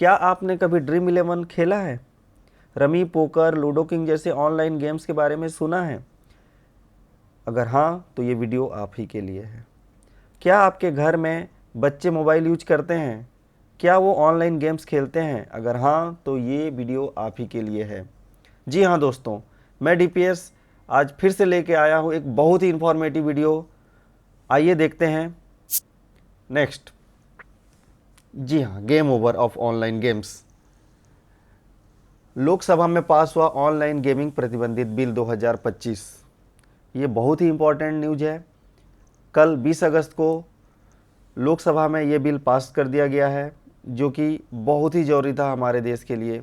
क्या आपने कभी ड्रीम इलेवन खेला है? रमी, पोकर, लूडो किंग जैसे ऑनलाइन गेम्स के बारे में सुना है? अगर हाँ तो ये वीडियो आप ही के लिए है। क्या आपके घर में बच्चे मोबाइल यूज करते हैं? क्या वो ऑनलाइन गेम्स खेलते हैं? अगर हाँ तो ये वीडियो आप ही के लिए है। जी हाँ दोस्तों, मैं डीपीएस आज फिर से लेके आया हूँ एक बहुत ही इंफॉर्मेटिव वीडियो। आइए देखते हैं। नेक्स्ट। जी हाँ, game over of online games. Lok Sabha में पास हुआ ऑनलाइन गेमिंग प्रतिबंधित बिल 2025। ये बहुत ही इंपॉर्टेंट न्यूज है। कल 20 अगस्त को लोकसभा में ये बिल पास कर दिया गया है, जो कि बहुत ही ज़रूरी था हमारे देश के लिए।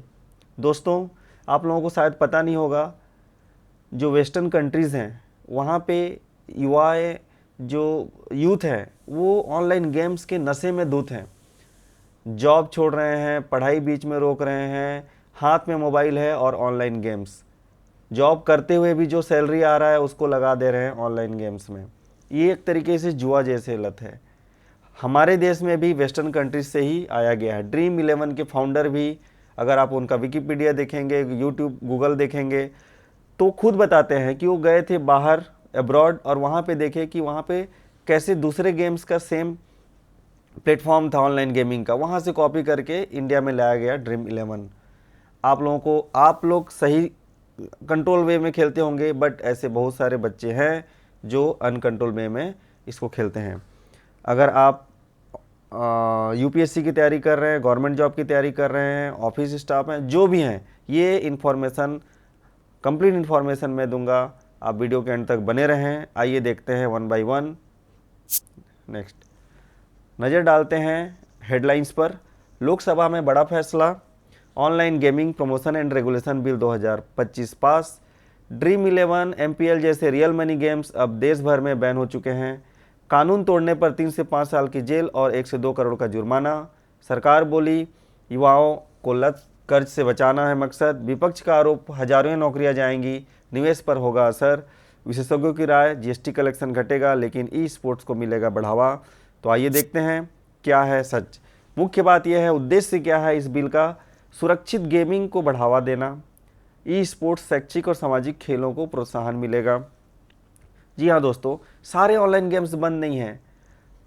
दोस्तों, आप लोगों को शायद पता नहीं होगा, जो वेस्टर्न कंट्रीज़ हैं वहाँ पे युवाएं, जो यूथ है, वो ऑनलाइन गेम्स के नशे में धुत हैं। जॉब छोड़ रहे हैं, पढ़ाई बीच में रोक रहे हैं, हाथ में मोबाइल है और ऑनलाइन गेम्स। जॉब करते हुए भी जो सैलरी आ रहा है उसको लगा दे रहे हैं ऑनलाइन गेम्स में। ये एक तरीके से जुआ जैसे लत है। हमारे देश में भी वेस्टर्न कंट्रीज से ही आया गया है। ड्रीम इलेवन के फाउंडर भी, अगर आप उनका विकिपीडिया देखेंगे, यूट्यूब, गूगल देखेंगे, तो खुद बताते हैं कि वो गए थे बाहर अब्रॉड और वहाँ पे देखे कि वहाँ पे कैसे दूसरे गेम्स का सेम प्लेटफॉर्म था ऑनलाइन गेमिंग का, वहाँ से कॉपी करके इंडिया में लाया गया ड्रीम इलेवन। आप लोग सही कंट्रोल वे में खेलते होंगे, बट ऐसे बहुत सारे बच्चे हैं जो अनकंट्रोल वे में इसको खेलते हैं। अगर आप यूपीएससी की तैयारी कर रहे हैं, गवर्नमेंट जॉब की तैयारी कर रहे हैं, ऑफिस स्टाफ हैं, जो भी हैं, ये इन्फॉर्मेशन, कंप्लीट इन्फॉर्मेशन मैं दूंगा। आप वीडियो के एंड तक बने रहें। आइए देखते हैं वन बाय वन। नेक्स्ट, नज़र डालते हैं हेडलाइंस पर। लोकसभा में बड़ा फैसला, online gaming promotion and regulation bill 2025 pass. Dream eleven, MPL जैसे रियल मनी गेम्स अब देश भर में बैन हो चुके हैं। कानून तोड़ने पर 3 से 5 साल की जेल और 1 से 2 करोड़ का जुर्माना। सरकार बोली युवाओं को लत कर्ज से बचाना है मकसद। विपक्ष का आरोप हजारों नौकरियां जाएंगी, निवेश पर होगा असर। विशेषज्ञों की राय, जीएसटी कलेक्शन घटेगा लेकिन ई स्पोर्ट्स को मिलेगा बढ़ावा। तो आइए देखते हैं क्या है सच। मुख्य बात यह है, उद्देश्य क्या है इस बिल का? सुरक्षित गेमिंग को बढ़ावा देना। ई स्पोर्ट्स शैक्षिक और सामाजिक खेलों को प्रोत्साहन मिलेगा। जी हाँ दोस्तों, सारे ऑनलाइन गेम्स बंद नहीं हैं।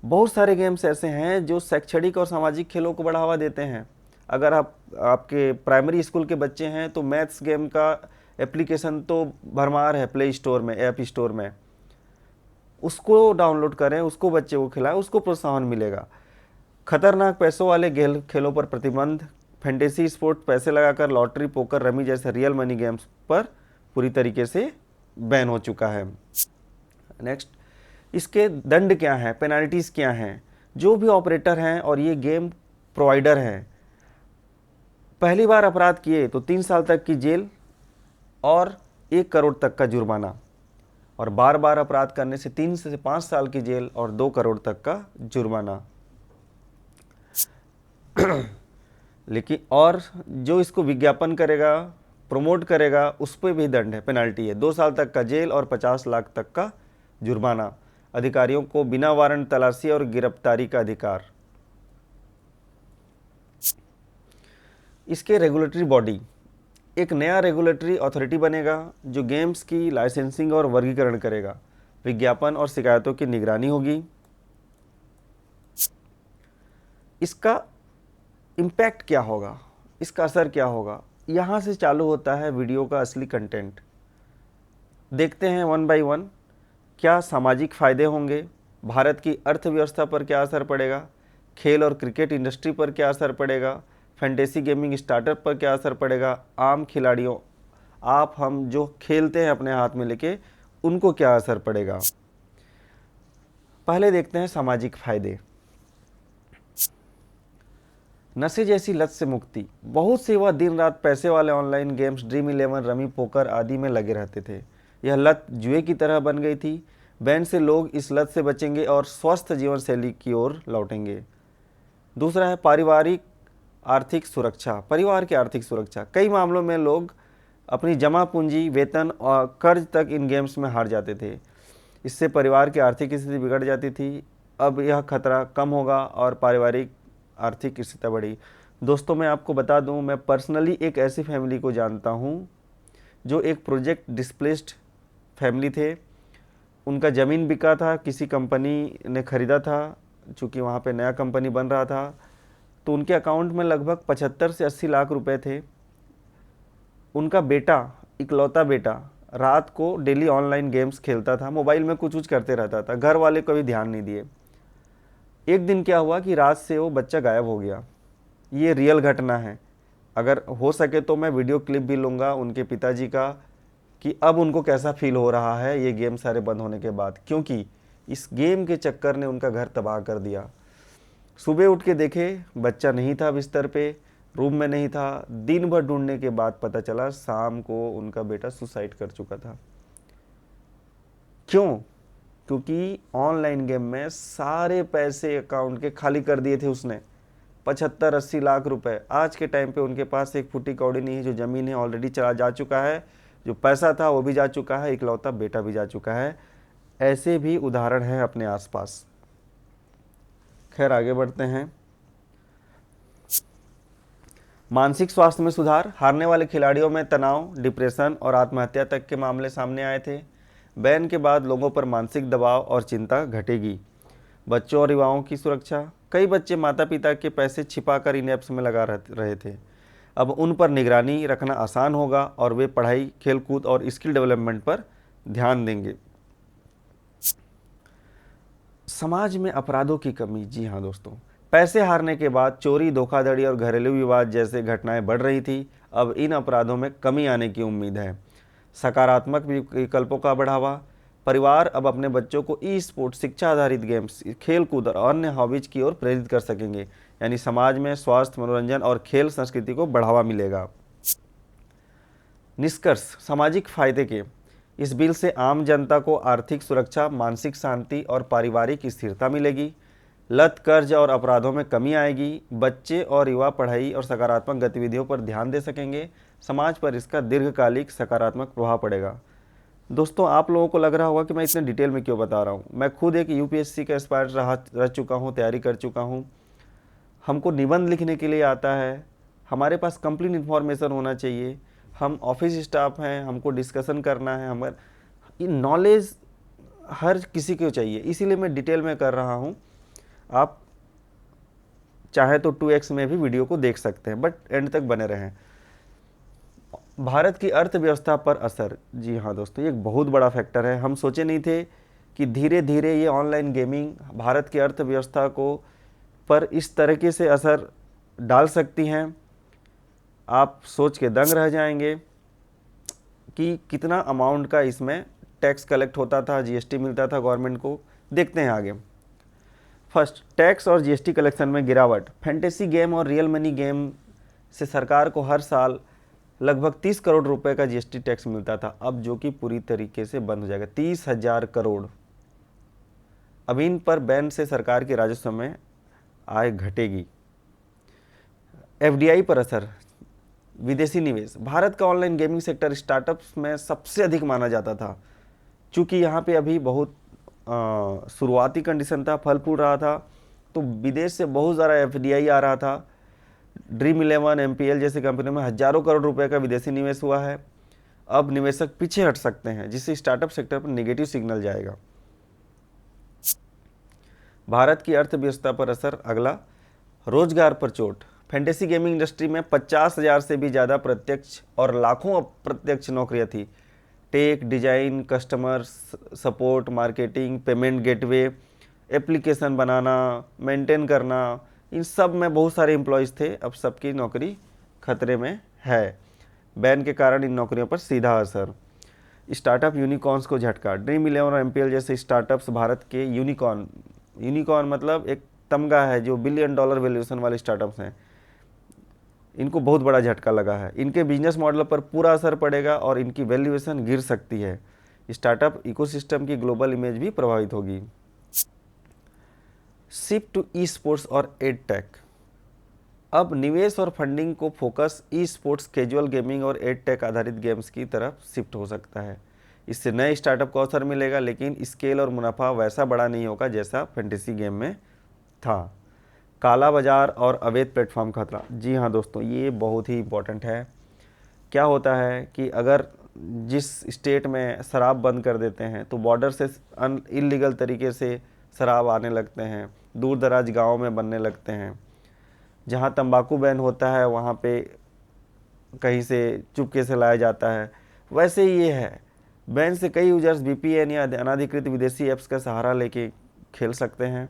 बहुत सारे गेम्स ऐसे हैं जो शैक्षणिक और सामाजिक खेलों को बढ़ावा देते हैं। अगर आपके प्राइमरी स्कूल के बच्चे हैं तो मैथ्स गेम का एप्लीकेशन तो भरमार है प्ले स्टोर में, ऐप स्टोर में। उसको डाउनलोड करें, उसको बच्चे को खिलाएं, उसको प्रोत्साहन मिलेगा। खतरनाक पैसों वाले खेलों पर प्रतिबंध। फैंटेसी स्पोर्ट, पैसे लगाकर लॉटरी, पोकर, रमी जैसे रियल मनी गेम्स पर पूरी तरीके से बैन हो चुका है। नेक्स्ट, इसके दंड क्या हैं, पेनल्टीज़ क्या हैं? जो भी ऑपरेटर हैं और ये गेम प्रोवाइडर हैं, पहली बार अपराध किए तो 3 साल तक की जेल और 1 करोड़ तक का जुर्माना, और बार बार अपराध करने से 3 से 5 साल की जेल और 2 करोड़ तक का जुर्माना। लेकिन और जो इसको विज्ञापन करेगा, प्रमोट करेगा, उस पर भी दंड है, पेनल्टी है, 2 साल तक का जेल और 50 लाख तक का जुर्माना। अधिकारियों को बिना वारंट तलाशी और गिरफ्तारी का अधिकार। इसके रेगुलेटरी बॉडी, एक नया रेगुलेटरी अथॉरिटी बनेगा जो गेम्स की लाइसेंसिंग और वर्गीकरण करेगा। विज्ञापन और शिकायतों की निगरानी होगी। इसका इम्पैक्ट क्या होगा, इसका असर क्या होगा? यहाँ से चालू होता है वीडियो का असली कंटेंट। देखते हैं वन बाय वन। क्या सामाजिक फायदे होंगे? भारत की अर्थव्यवस्था पर क्या असर पड़ेगा? खेल और क्रिकेट इंडस्ट्री पर क्या असर पड़ेगा? फैंटेसी गेमिंग स्टार्टअप पर क्या असर पड़ेगा? आम खिलाड़ियों, आप हम जो खेलते हैं अपने हाथ में लेके, उनको क्या असर पड़ेगा? पहले देखते हैं सामाजिक फायदे। नशे जैसी लत से मुक्ति। बहुत से युवा दिन रात पैसे वाले online games, dream eleven, rummy, poker आदि में लगे रहते थे। यह लत जुए की तरह बन गई थी। बैन से लोग इस लत से बचेंगे और स्वस्थ जीवन शैली की ओर लौटेंगे। दूसरा है पारिवारिक आर्थिक सुरक्षा। परिवार की आर्थिक सुरक्षा। कई मामलों में लोग अपनी जमा पूंजी, वेतन और कर्ज तक इन गेम्स में हार जाते थे। इससे परिवार की आर्थिक स्थिति बिगड़ जाती थी। अब यह खतरा कम होगा और पारिवारिक आर्थिक स्थिति बढ़ी। दोस्तों मैं आपको बता दूं, मैं पर्सनली एक ऐसी फैमिली को जानता हूं जो एक प्रोजेक्ट डिस्प्लेस्ड फैमिली थे। उनका ज़मीन बिका था, किसी कंपनी ने ख़रीदा था, चूँकि वहाँ पे नया कंपनी बन रहा था, तो उनके अकाउंट में लगभग 75 से 80 लाख रुपए थे। उनका बेटा, इकलौता बेटा, रात को डेली ऑनलाइन गेम्स खेलता था, मोबाइल में कुछ करते रहता था, घर वाले कभी ध्यान नहीं दिए। एक दिन क्या हुआ कि रात से वो बच्चा गायब हो गया। ये रियल घटना है। अगर हो सके तो मैं वीडियो क्लिप भी लूँगा उनके पिताजी का कि अब उनको कैसा फील हो रहा है ये गेम सारे बंद होने के बाद, क्योंकि इस गेम के चक्कर ने उनका घर तबाह कर दिया। सुबह उठ के देखे, बच्चा नहीं था बिस्तर पे, रूम में नहीं था। दिन भर ढूंढने के बाद पता चला शाम को उनका बेटा सुसाइड कर चुका था। क्यों? क्योंकि ऑनलाइन गेम में सारे पैसे अकाउंट के खाली कर दिए थे उसने। 75-80 लाख रुपए। आज के टाइम पे उनके पास एक फुटी कौड़ी नहीं है। जो ज़मीन है ऑलरेडी चला जा चुका है, जो पैसा था वो भी जा चुका है, इकलौता बेटा भी जा चुका है। ऐसे भी उदाहरण हैं अपने आसपास। खैर आगे बढ़ते हैं। मानसिक स्वास्थ्य में सुधार। हारने वाले खिलाड़ियों में तनाव, डिप्रेशन और आत्महत्या तक के मामले सामने आए थे। बैन के बाद लोगों पर मानसिक दबाव और चिंता घटेगी। बच्चों और युवाओं की सुरक्षा। कई बच्चे माता पिता के पैसे छिपाकर इन ऐप्स में लगा रहे थे। अब उन पर निगरानी रखना आसान होगा और वे पढ़ाई, खेलकूद और स्किल डेवलपमेंट पर ध्यान देंगे। समाज में अपराधों की कमी। जी हाँ दोस्तों, पैसे हारने के बाद चोरी, धोखाधड़ी और घरेलू विवाद जैसे घटनाएं बढ़ रही थी। अब इन अपराधों में कमी आने की उम्मीद है। सकारात्मक विकल्पों का बढ़ावा। परिवार अब अपने बच्चों को ई स्पोर्ट्स, शिक्षा आधारित गेम्स, खेलकूद और अन्य हॉबीज की ओर प्रेरित कर सकेंगे। यानी समाज में स्वास्थ्य, मनोरंजन और खेल संस्कृति को बढ़ावा मिलेगा। निष्कर्ष सामाजिक फायदे के। इस बिल से आम जनता को आर्थिक सुरक्षा, मानसिक शांति और पारिवारिक स्थिरता मिलेगी। लत, कर्ज और अपराधों में कमी आएगी। बच्चे और युवा पढ़ाई और सकारात्मक गतिविधियों पर ध्यान दे सकेंगे। समाज पर इसका दीर्घकालिक सकारात्मक प्रभाव पड़ेगा। दोस्तों, आप लोगों को लग रहा होगा कि मैं इतने डिटेल में क्यों बता रहा हूँ। मैं खुद एक यूपीएससी का एस्पायर रह चुका हूँ, तैयारी कर चुका हूँ। हमको निबंध लिखने के लिए आता है। हमारे पास कंप्लीट इन्फॉर्मेशन होना चाहिए। हम ऑफिस स्टाफ हैं, हमको डिस्कशन करना है। हमारे नॉलेज हर किसी को चाहिए, इसीलिए मैं डिटेल में कर रहा हूँ। आप चाहे तो 2x में भी वीडियो को देख सकते हैं, बट एंड तक बने रहें। भारत की अर्थव्यवस्था पर असर। जी हाँ दोस्तों, ये एक बहुत बड़ा फैक्टर है। हम सोचे नहीं थे कि धीरे धीरे ये ऑनलाइन गेमिंग भारत की अर्थव्यवस्था को पर इस तरीके से असर डाल सकती हैं। आप सोच के दंग रह जाएंगे कि कितना अमाउंट का इसमें टैक्स कलेक्ट होता था, जीएसटी मिलता था गवर्नमेंट को। देखते हैं आगे। फर्स्ट, टैक्स और जीएसटी कलेक्शन में गिरावट। फैंटेसी गेम और रियल मनी गेम से सरकार को हर साल लगभग 30 करोड़ रुपए का जीएसटी टैक्स मिलता था, अब जो कि पूरी तरीके से बंद हो जाएगा। 30,000 करोड़। अब इन पर बैन से सरकार के राजस्व में आय घटेगी। एफडीआई पर असर। विदेशी निवेश। भारत का ऑनलाइन गेमिंग सेक्टर स्टार्टअप्स में सबसे अधिक माना जाता था। चूँकि यहाँ पे अभी बहुत शुरुआती कंडीशन था, फल फूल रहा था, तो विदेश से बहुत ज़्यादा एफडीआई आ रहा था। Dream11, एमपीएल जैसी कंपनियों में हजारों करोड़ रुपए का विदेशी निवेश हुआ है। अब निवेशक पीछे हट सकते हैं, जिससे स्टार्टअप सेक्टर पर नेगेटिव सिग्नल जाएगा। भारत की अर्थव्यवस्था पर असर। अगला, रोजगार पर चोट। फैंटेसी गेमिंग इंडस्ट्री में 50,000 से भी ज़्यादा प्रत्यक्ष और लाखों अप्रत्यक्ष नौकरियां थी। Tech, design, customer support, marketing, payment gateway, application बनाना, मेंटेन करना, इन सब में बहुत सारे एम्प्लॉयज़ थे। अब सबकी नौकरी खतरे में है। बैन के कारण इन नौकरियों पर सीधा असर। स्टार्टअप यूनिकॉर्न्स को झटका। Dream11 और एमपीएल जैसे स्टार्टअप्स भारत के यूनिकॉर्न मतलब एक तमगा है, जो $1 बिलियन वैल्यूएशन वाले स्टार्टअप्स हैं। इनको बहुत बड़ा झटका लगा है। इनके बिजनेस मॉडल पर पूरा असर पड़ेगा और इनकी वैल्यूएशन गिर सकती है। स्टार्टअप इकोसिस्टम की ग्लोबल इमेज भी प्रभावित होगी। शिफ्ट टू ई स्पोर्ट्स और एड टेक। अब निवेश और फंडिंग को focus e sports, casual gaming और एड टेक आधारित गेम्स की तरफ शिफ्ट हो सकता है। इससे नए स्टार्टअप को अवसर मिलेगा, लेकिन स्केल और मुनाफा वैसा बड़ा नहीं होगा जैसा फैंटेसी गेम में था। काला बाजार और अवैध प्लेटफॉर्म खतरा। जी हाँ दोस्तों, ये बहुत ही इम्पोर्टेंट है। क्या होता है कि अगर जिस स्टेट में शराब बंद कर देते हैं तो बॉर्डर से इलीगल तरीके से शराब आने लगते हैं, दूर दराज गाँव में बनने लगते हैं। जहाँ तंबाकू बैन होता है वहाँ पे कहीं से चुपके से लाया जाता है। वैसे ही ये है, बैन से कई यूजर्स वीपीएन या अनाधिकृत विदेशी ऐप्स का सहारा लेके खेल सकते हैं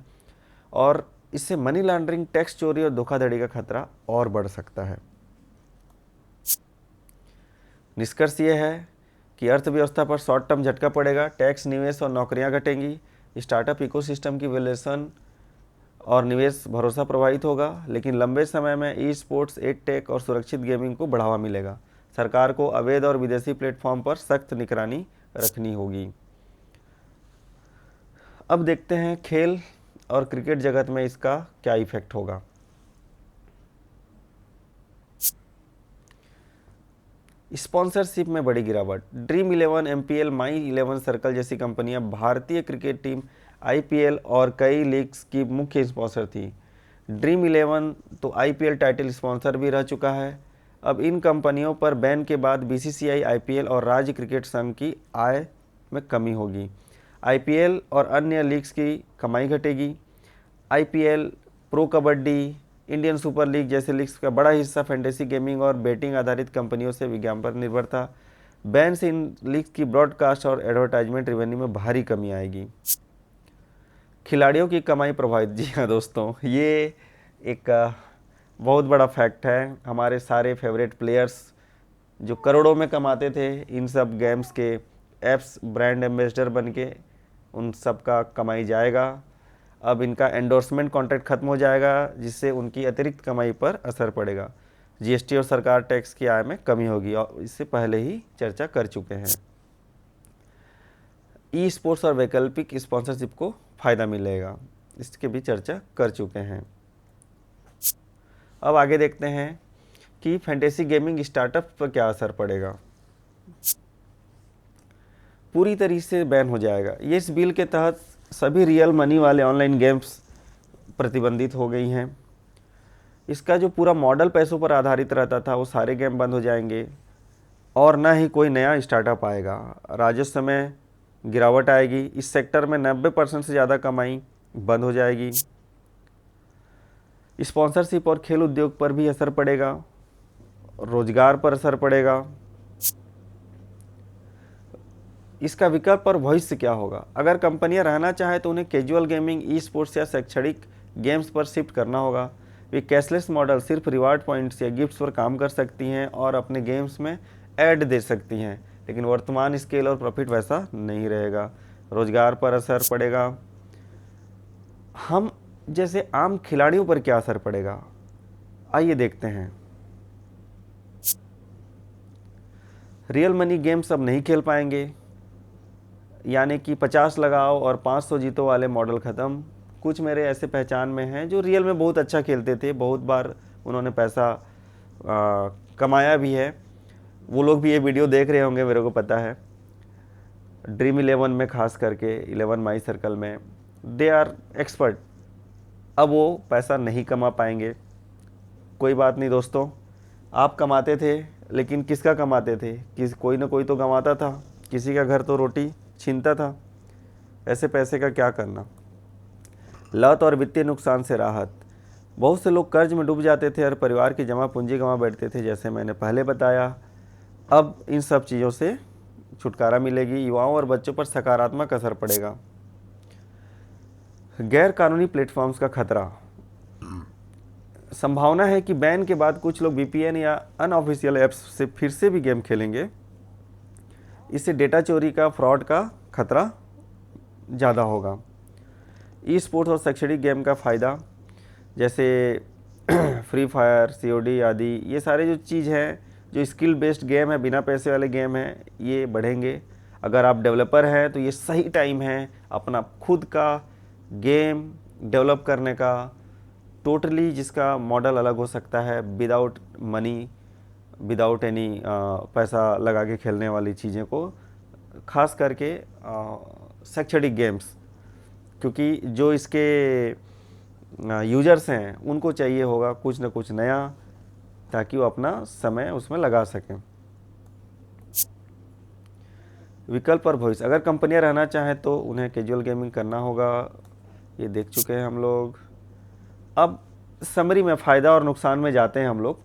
और इससे मनी लॉन्ड्रिंग, टैक्स चोरी और धोखाधड़ी का खतरा और बढ़ सकता है। निष्कर्ष ये है कि अर्थव्यवस्था पर शॉर्ट टर्म झटका पड़ेगा, टैक्स, निवेश और नौकरियां घटेंगी, स्टार्टअप इकोसिस्टम की वैल्यूएशन और निवेश भरोसा प्रभावित होगा, लेकिन लंबे समय में ई स्पोर्ट्स, एड टेक और सुरक्षित गेमिंग को बढ़ावा मिलेगा। सरकार को अवैध और विदेशी प्लेटफॉर्म पर सख्त निगरानी रखनी होगी। अब देखते हैं खेल और क्रिकेट जगत में इसका क्या इफेक्ट होगा। स्पॉन्सरशिप में बड़ी गिरावट। ड्रीम 11, एमपीएल, माई 11 सर्कल जैसी कंपनियां भारतीय क्रिकेट टीम, आईपीएल और कई लीग्स की मुख्य स्पॉन्सर थी। ड्रीम 11 तो आईपीएल टाइटल स्पॉन्सर भी रह चुका है। अब इन कंपनियों पर बैन के बाद बीसीसीआई, आईपीएल और राज्य क्रिकेट संघ की आय में कमी होगी। आईपीएल और अन्य लीग्स की कमाई घटेगी। IPL, pro kabaddi, Indian super league जैसे लीग्स का बड़ा हिस्सा फैंटेसी गेमिंग और बेटिंग आधारित कंपनियों से विज्ञापन पर निर्भर था। बैन से इन लीग्स की ब्रॉडकास्ट और एडवर्टाइजमेंट रेवेन्यू में भारी कमी आएगी। खिलाड़ियों की कमाई प्रभावित। जी हाँ दोस्तों, ये एक बहुत बड़ा फैक्ट है। हमारे सारे फेवरेट प्लेयर्स जो करोड़ों में कमाते थे इन सब गेम्स के ऐप्स ब्रांड एम्बेसडर बन के, उन सब का कमाई जाएगा। अब इनका एंडोर्समेंट कॉन्ट्रैक्ट खत्म हो जाएगा, जिससे उनकी अतिरिक्त कमाई पर असर पड़ेगा। जीएसटी और सरकार टैक्स की आय में कमी होगी और इससे पहले ही चर्चा कर चुके हैं। ई स्पोर्ट्स और वैकल्पिक स्पॉन्सरशिप को फ़ायदा मिलेगा, इसके भी चर्चा कर चुके हैं। अब आगे देखते हैं कि फैंटेसी गेमिंग स्टार्टअप पर क्या असर पड़ेगा। पूरी तरीके से बैन हो जाएगा। ये इस बिल के तहत सभी रियल मनी वाले ऑनलाइन गेम्स प्रतिबंधित हो गई हैं। इसका जो पूरा मॉडल पैसों पर आधारित रहता था वो सारे गेम बंद हो जाएंगे और न ही कोई नया स्टार्टअप आएगा। राजस्व में गिरावट आएगी। इस सेक्टर में 90% से ज़्यादा कमाई बंद हो जाएगी। स्पॉन्सरशिप और खेल उद्योग पर भी असर पड़ेगा, रोजगार पर असर पड़ेगा। इसका विकल्प और भविष्य क्या होगा। अगर कंपनियां रहना चाहें तो उन्हें कैजुअल गेमिंग, ई स्पोर्ट्स या शैक्षणिक गेम्स पर शिफ्ट करना होगा। वे कैशलेस मॉडल, सिर्फ रिवार्ड पॉइंट्स या गिफ्ट्स पर काम कर सकती हैं और अपने गेम्स में ऐड दे सकती हैं, लेकिन वर्तमान स्केल और प्रॉफिट वैसा नहीं रहेगा। रोजगार पर असर पड़ेगा। हम जैसे आम खिलाड़ियों पर क्या असर पड़ेगा, आइए देखते हैं। रियल मनी गेम्स अब नहीं खेल पाएंगे, यानी कि 50 लगाओ और 500 जीतो वाले मॉडल ख़त्म। कुछ मेरे ऐसे पहचान में हैं जो रियल में बहुत अच्छा खेलते थे, बहुत बार उन्होंने पैसा कमाया भी है। वो लोग भी ये वीडियो देख रहे होंगे, मेरे को पता है। ड्रीम 11 में खास करके 11 माई सर्कल में दे आर एक्सपर्ट। अब वो पैसा नहीं कमा पाएंगे। कोई बात नहीं दोस्तों, आप कमाते थे, लेकिन किसका कमाते थे? कोई ना कोई तो कमाता था, किसी का घर तो रोटी छीनता था। ऐसे पैसे का क्या करना। लत और वित्तीय नुकसान से राहत। बहुत से लोग कर्ज में डूब जाते थे और परिवार की जमा पूंजी गंवा बैठते थे, जैसे मैंने पहले बताया। अब इन सब चीज़ों से छुटकारा मिलेगी। युवाओं और बच्चों पर सकारात्मक असर पड़ेगा। गैर कानूनी प्लेटफॉर्म्स का खतरा। संभावना है कि बैन के बाद कुछ लोग वीपीएन या अनऑफिशियल ऐप्स से फिर से भी गेम खेलेंगे। इससे डेटा चोरी का, फ्रॉड का खतरा ज़्यादा होगा। ई स्पोर्ट्स और शैक्षणिक गेम का फ़ायदा, जैसे फ्री फायर, सीओडी आदि, ये सारे जो चीज़ हैं, जो स्किल बेस्ड गेम है, बिना पैसे वाले गेम हैं, ये बढ़ेंगे। अगर आप डेवलपर हैं तो ये सही टाइम है अपना खुद का गेम डेवलप करने का, टोटली जिसका मॉडल अलग हो सकता है, विदाउट मनी, विदाउट एनी पैसा लगा के खेलने वाली चीज़ें को, खास करके शैक्षणिक गेम्स, क्योंकि जो इसके यूजर्स हैं उनको चाहिए होगा कुछ ना कुछ नया, ताकि वो अपना समय उसमें लगा सकें। विकल्प और भविष्य, अगर कंपनियां रहना चाहें तो उन्हें कैजुअल गेमिंग करना होगा, ये देख चुके हैं हम लोग। अब समरी में फ़ायदा और नुकसान में जाते हैं हम लोग।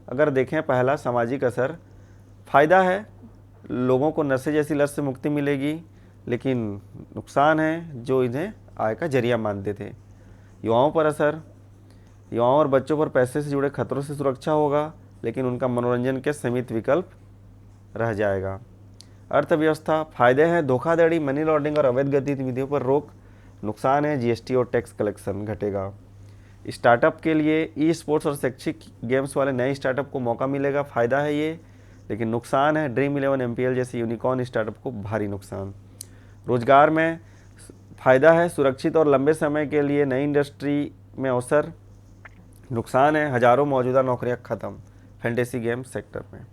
अगर देखें, पहला सामाजिक असर, फ़ायदा है लोगों को नशे जैसी लत से मुक्ति मिलेगी, लेकिन नुकसान है जो इन्हें आय का जरिया मानते थे। युवाओं पर असर, युवाओं और बच्चों पर पैसे से जुड़े खतरों से सुरक्षा होगा, लेकिन उनका मनोरंजन के सीमित विकल्प रह जाएगा। अर्थव्यवस्था, फायदे हैं धोखाधड़ी, मनी लॉन्ड्रिंग और अवैध गतिविधियों पर रोक, नुकसान है जीएसटी और टैक्स कलेक्शन घटेगा। स्टार्टअप के लिए ई स्पोर्ट्स और शैक्षिक गेम्स वाले नए स्टार्टअप को मौका मिलेगा, फ़ायदा है ये, लेकिन नुकसान है ड्रीम 11 एमपीएल जैसे यूनिकॉर्न स्टार्टअप को भारी नुकसान। रोजगार में फ़ायदा है सुरक्षित और लंबे समय के लिए नई इंडस्ट्री में अवसर, नुकसान है हजारों मौजूदा नौकरियां खत्म फैंटेसी गेम सेक्टर में।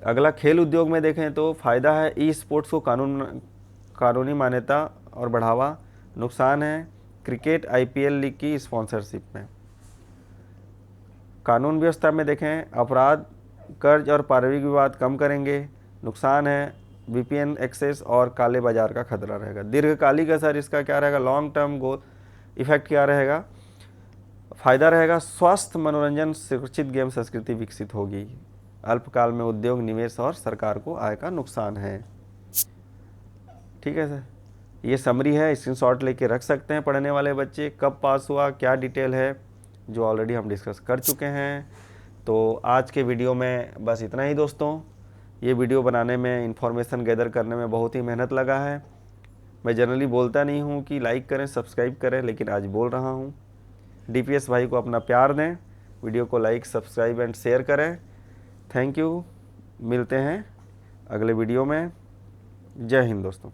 अगला खेल उद्योग में देखें तो फ़ायदा है ई स्पोर्ट्स को कानूनी मान्यता और बढ़ावा, नुकसान है क्रिकेट आईपीएल लीग की स्पॉन्सरशिप में। कानून व्यवस्था में देखें, अपराध, कर्ज और पारिवारिक विवाद कम करेंगे, नुकसान है वीपीएन एक्सेस और काले बाजार का खतरा रहेगा। दीर्घकालिक असर इसका क्या रहेगा, लॉन्ग टर्म गोल इफेक्ट क्या रहेगा, फ़ायदा रहेगा स्वास्थ्य, मनोरंजन, सुरक्षित गेम संस्कृति विकसित होगी। अल्पकाल में उद्योग, निवेश और सरकार को आय का नुकसान है। ठीक है सर, ये समरी है, स्क्रीनशॉट लेके रख सकते हैं पढ़ने वाले बच्चे। कब पास हुआ, क्या डिटेल है, जो ऑलरेडी हम डिस्कस कर चुके हैं। तो आज के वीडियो में बस इतना ही दोस्तों। ये वीडियो बनाने में, इन्फॉर्मेशन गैदर करने में बहुत ही मेहनत लगा है। मैं जनरली बोलता नहीं हूँ कि लाइक करें, सब्सक्राइब करें, लेकिन आज बोल रहा हूँ। डीपीएस भाई को अपना प्यार दें, वीडियो को लाइक, सब्सक्राइब एंड शेयर करें। थैंक यू, मिलते हैं अगले वीडियो में। जय हिंद दोस्तों।